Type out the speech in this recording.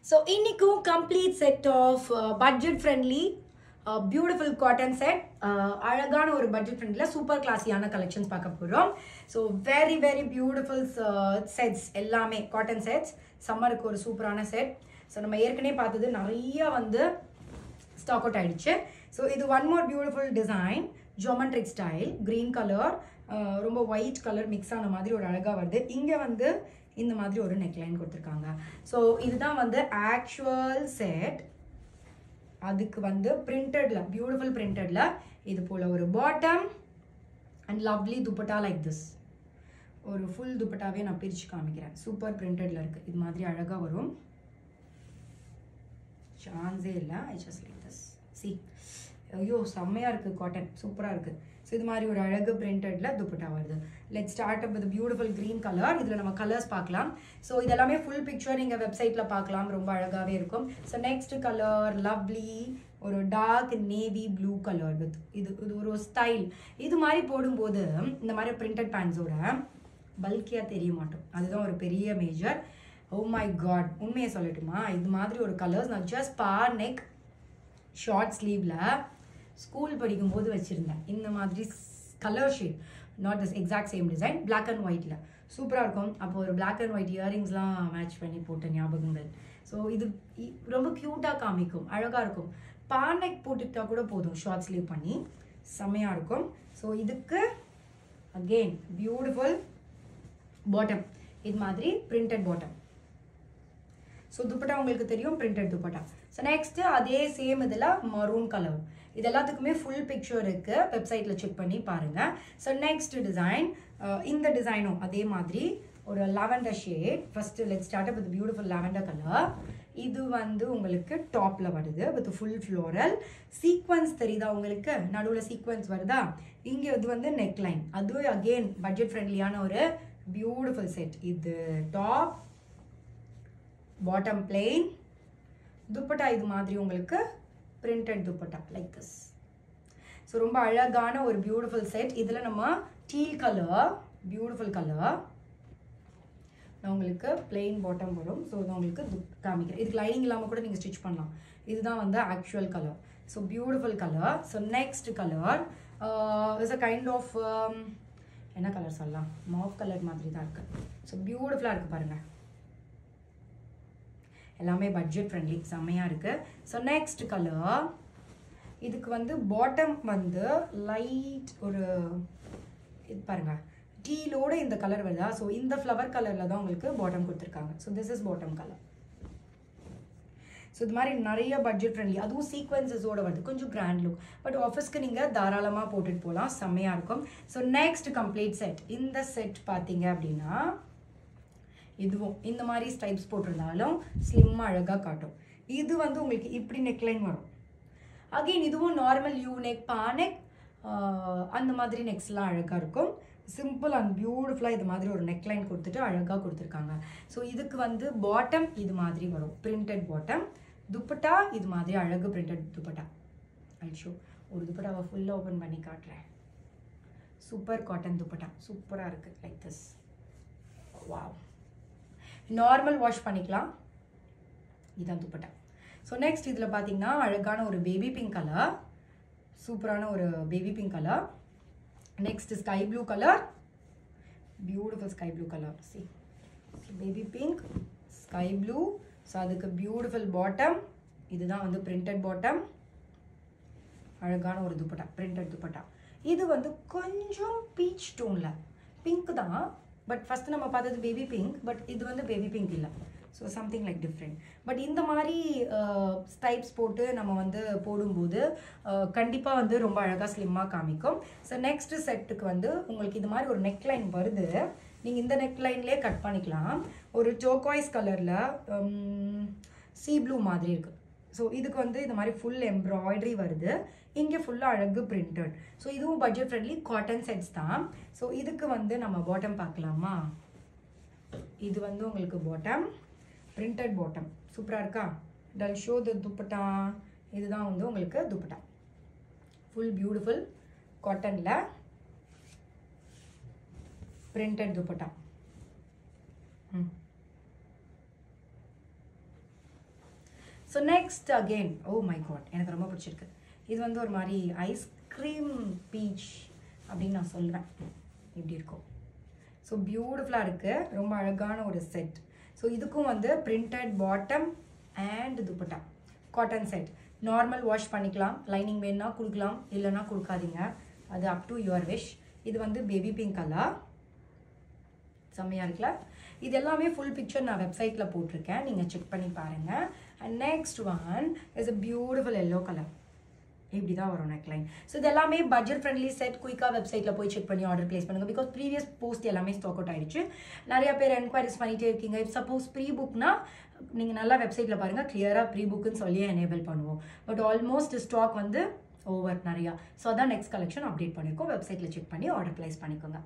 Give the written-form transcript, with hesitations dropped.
So, இன்னைக்கு complete set of budget friendly beautiful cotton set அழகான ஒரு budget friendly super classy-ஆன collections பார்க்க போறோம். So, very beautiful sets எல்லாமே cotton sets. சம்மருக்கு ஒரு சூப்பரான set. So, நம்ம ஏற்கனவே பார்த்தது நிறைய வந்து stock out ஆயிடுச்சு. So, இது one more beautiful design, geometric style, green color, ரொம்ப white color mix ஆன மாதிரி ஒரு அழகா வருது. இங்க வந்து இந்த மாதிரி ஒரு நெக்லைன் கொடுத்திருக்காங்க. ஸோ இதுதான் வந்து ஆக்சுவல் செட். அதுக்கு வந்து பிரிண்டட்ல பியூட்டிஃபுல் பிரிண்டட்ல இது போல ஒரு bottom and lovely dupatta like this. ஒரு ஃபுல் துப்பட்டாவே நான் பிரிச்சு காமிக்கிறேன். சூப்பர் பிரிண்டட்ல இருக்கு. இது மாதிரி அழகா வரும். சான்ஸே இல்லை. I just like this. C ஐயோ செம்மையா இருக்கு. காட்டன் சூப்பரா இருக்கு. ஸோ இது மாதிரி ஒரு அழகு பிரிண்டட்ல துப்பட்டா வருது. Let start up with beautiful green colour. இதில் நம்ம கலர்ஸ் பார்க்கலாம். ஸோ இதெல்லாமே ஃபுல் பிக்சர் நீங்கள் வெப்சைட்டில் பார்க்கலாம். ரொம்ப அழகாகவே இருக்கும். ஸோ நெக்ஸ்ட் கலர் லவ்லி ஒரு dark navy blue colour with இது ஒரு ஸ்டைல். இது மாதிரி போடும்போது இந்த மாதிரி பிரிண்டட் பேண்ட்ஸோட பல்கியாக தெரிய மாட்டோம். அதுதான் ஒரு பெரிய மேஜர். ஓ மை காட், உண்மையை சொல்லட்டுமா, இது மாதிரி ஒரு கலர்ஸ் நான் ஜஸ்ட் பார் நெக் ஷார்ட் ஸ்லீவில் ஸ்கூல் படிக்கும்போது வச்சுருந்தேன். இந்த மாதிரி colour shade, not this exact same design, black and ஒயிட்டில் சூப்பராக இருக்கும். அப்போ ஒரு பிளாக் அண்ட் ஒயிட் இயரிங்ஸ்லாம் மேட்ச் பண்ணி போட்ட ஞாபகங்கள். ஸோ இது ரொம்ப க்யூட்டாக காமிக்கும், அழகாக இருக்கும். பானைக் போட்டுக்கிட்டா கூட போதும், ஷார்ட் ஸ்லீவ் பண்ணி செம்மையாக இருக்கும். ஸோ இதுக்கு அகெயின் பியூட்டிஃபுல் பாட்டம், இது மாதிரி பிரிண்டட் பாட்டம். ஸோ துப்பட்டா உங்களுக்கு தெரியும், பிரிண்டட் துப்பட்டா. ஸோ நெக்ஸ்ட்டு அதே சேம் இதில் மரூன் கலர். இது எல்லாத்துக்குமே ஃபுல் பிக்சர் இருக்குது, வெப்சைட்டில் செக் பண்ணி பாருங்கள். ஸோ நெக்ஸ்ட் டிசைன், இந்த டிசைனும் அதே மாதிரி ஒரு lavender shade. First let start up with beautiful lavender colour. இது வந்து உங்களுக்கு டாப்பில் வருது வித் ஃபுல் ஃப்ளோரல் சீக்வன்ஸ். தெரியுதா உங்களுக்கு, நடுவில் சீக்வன்ஸ் வருதா? இங்கே இது வந்து நெக்லைன். அதுவும் அகெயின் பட்ஜெட் ஃப்ரெண்ட்லியான ஒரு பியூட்டிஃபுல் செட். இது டாப், பாட்டம் பிளெயின், துப்பட்டா இது மாதிரி உங்களுக்கு printed dupatta like this. So ரொம்ப அழகான ஒரு பியூட்டிஃபுல் செட். இதில் நம்ம டீல் கலர், பியூட்டிஃபுல் கலர். நான் உங்களுக்கு பிளெயின் பாட்டம் வரும். ஸோ இது உங்களுக்கு காமிக்கிறேன். இதுக்கு லைனிங் இல்லாமல் கூட நீங்கள் ஸ்டிச் பண்ணலாம். இதுதான் வந்து actual colour. So beautiful colour. So next colour is a kind of என்ன கலர் சொல்லலாம், மாஃப் கலர் மாதிரி தான் இருக்குது. ஸோ பியூட்டிஃபுல்லாக இருக்குது பாருங்கள். எல்லாமே பட்ஜெட் ஃப்ரெண்ட்லி, செம்மையாக இருக்குது. ஸோ நெக்ஸ்ட் கலர், இதுக்கு வந்து பாட்டம் வந்து லைட் ஒரு இது பாருங்கள், டீலோட இந்த கலர் வருதா? ஸோ இந்த ஃப்ளவர் கலரில் தான் உங்களுக்கு பாட்டம் கொடுத்துருக்காங்க. So this is bottom colour. So இது மாதிரி நிறைய பட்ஜெட் ஃப்ரெண்ட்லி, அதுவும் சீக்வன்சஸோட வருது, கொஞ்சம் கிராண்ட் லுக். பட் ஆஃபீஸ்க்கு நீங்கள் தாராளமாக போட்டுட்டு போகலாம், செம்மையாக இருக்கும். So next complete set. இந்த செட் பார்த்தீங்க அப்படின்னா இதுவும் இந்த மாதிரி ஸ்டைப்ஸ் போட்டிருந்தாலும் ஸ்லிம்மாக அழகாக காட்டும். இது வந்து உங்களுக்கு இப்படி நெக்லைன் வரும். அகெயின் இதுவும் நார்மல் யூ நெக், பானெக் அந்த மாதிரி நெக்ஸ்லாம் அழகாக இருக்கும். சிம்பிள் அண்ட் பியூட்டிஃபுல்லாக இது மாதிரி ஒரு நெக்லைன் கொடுத்துட்டு அழகாக கொடுத்துருக்காங்க. ஸோ இதுக்கு வந்து பாட்டம் இது மாதிரி வரும், பிரிண்டட் பாட்டம். துப்பட்டா இது மாதிரி அழகு பிரிண்டட் துப்பட்டா. ஐஷோ ஒரு துப்பட்டாவை ஃபுல்லாக ஓப்பன் பண்ணி காட்டுறேன். சூப்பர் காட்டன் துப்பட்டா, சூப்பராக இருக்குது like this. Wow, normal wash பண்ணிக்கலாம். இதுதான் துப்பட்டா. ஸோ நெக்ஸ்ட் இதில் பார்த்தீங்கன்னா அழகான ஒரு பேபி பிங்க் கலர், சூப்பரான ஒரு baby pink colour. Next sky blue colour, beautiful sky blue colour. C baby pink, sky blue. So அதுக்கு பியூட்டிஃபுல் பாட்டம். இதுதான் வந்து பிரிண்டட் பாட்டம். அழகான ஒரு துப்பட்டா, பிரிண்டட் துப்பட்டா. இது வந்து கொஞ்சம் பீச் டோனில், பிங்க் தான். பட் ஃபஸ்ட்டு நம்ம பார்த்தது பேபி பிங்க், பட் இது வந்து பேபி பிங்க் இல்லை. So something like different. But இந்த மாதிரி ஸ்டைப்ஸ் போட்டு நம்ம வந்து போடும்போது கண்டிப்பாக வந்து ரொம்ப அழகாக ஸ்லிம்மாக காமிக்கும். ஸோ நெக்ஸ்ட் செட்டுக்கு வந்து உங்களுக்கு இது மாதிரி ஒரு நெக்லைன் வருது. நீங்கள் இந்த நெக்லைன்லேயே கட் பண்ணிக்கலாம். ஒரு டோக்காய்ஸ் கலரில் சீ ப்ளூ மாதிரி இருக்குது. ஸோ இதுக்கு வந்து இந்த மாதிரி ஃபுல் எம்ப்ராய்டரி வருது. இங்கே ஃபுல்லாக அழகு பிரிண்டட். ஸோ இதுவும் பட்ஜெட் ஃப்ரெண்ட்லி காட்டன் செட்ஸ் தான். ஸோ இதுக்கு வந்து நம்ம பாட்டம் பார்க்கலாமா? இது வந்து உங்களுக்கு பாட்டம், பிரிண்டட் பாட்டம், சூப்பராக இருக்கா? டல் ஷோ த துப்பட்டா. இதுதான் வந்து உங்களுக்கு துப்பட்டா, ஃபுல் பியூட்டிஃபுல் காட்டனில் printed dupatta. So next again oh my god எனக்கு ரொம்ப பிடிச்சிருக்கு. இது வந்து ஒரு மாதிரி ஐஸ்கிரீம் பீச் அப்படின்னு நான் சொல்கிறேன். இப்படி இருக்கும். ஸோ பியூட்டிஃபுல்லாக இருக்குது. ரொம்ப அழகான ஒரு செட். ஸோ இதுக்கும் வந்து printed bottom and dupatta cotton set. Normal wash பண்ணிக்கலாம். லைனிங் வேணுன்னா கொடுக்கலாம், இல்லைன்னா கொடுக்காதீங்க. அது அப் டு யுவர் விஷ். இது வந்து பேபி பிங்க் கலர். செம்மையாக இருக்குல்ல. இது எல்லாமே ஃபுல் பிக்சர் நான் வெப்சைட்டில் போட்டிருக்கேன், நீங்கள் செக் பண்ணி பாருங்கள். And next one is a beautiful yellow colour. இப்படி தான் வரும் நெக்லைன். ஸோ இது எல்லாமே பட்ஜெட் ஃப்ரெண்ட்லி செட். குயிக்காக வெப்சைட்டில் போய் செக் பண்ணி ஆர்டர் பிளேஸ் பண்ணுங்கள். பிகாஸ் ப்ரீவியஸ் போஸ்ட் எல்லாமே ஸ்டாக் அவுட் ஆகிடுச்சு. நிறையா பேர் என்கொயரிஸ் பண்ணிகிட்டே இருக்கீங்க. இப் சப்போஸ் ப்ரீ புக்னா நீங்கள் நல்லா வெப்சைட்டில் பாருங்கள், கிளியராக ப்ரீ புக்குன்னு சொல்லியே எனேபிள் பண்ணுவோம். பட் ஆல்மோஸ்ட் ஸ்டாக் வந்து ஓவர் நிறையா. ஸோ அதான் நெக்ஸ்ட் கலெக்ஷன் அப்டேட் பண்ணியிருக்கோம். வெப்சைட்டில் செக் பண்ணி ஆர்டர் பிளேஸ் பண்ணிக்கோங்க.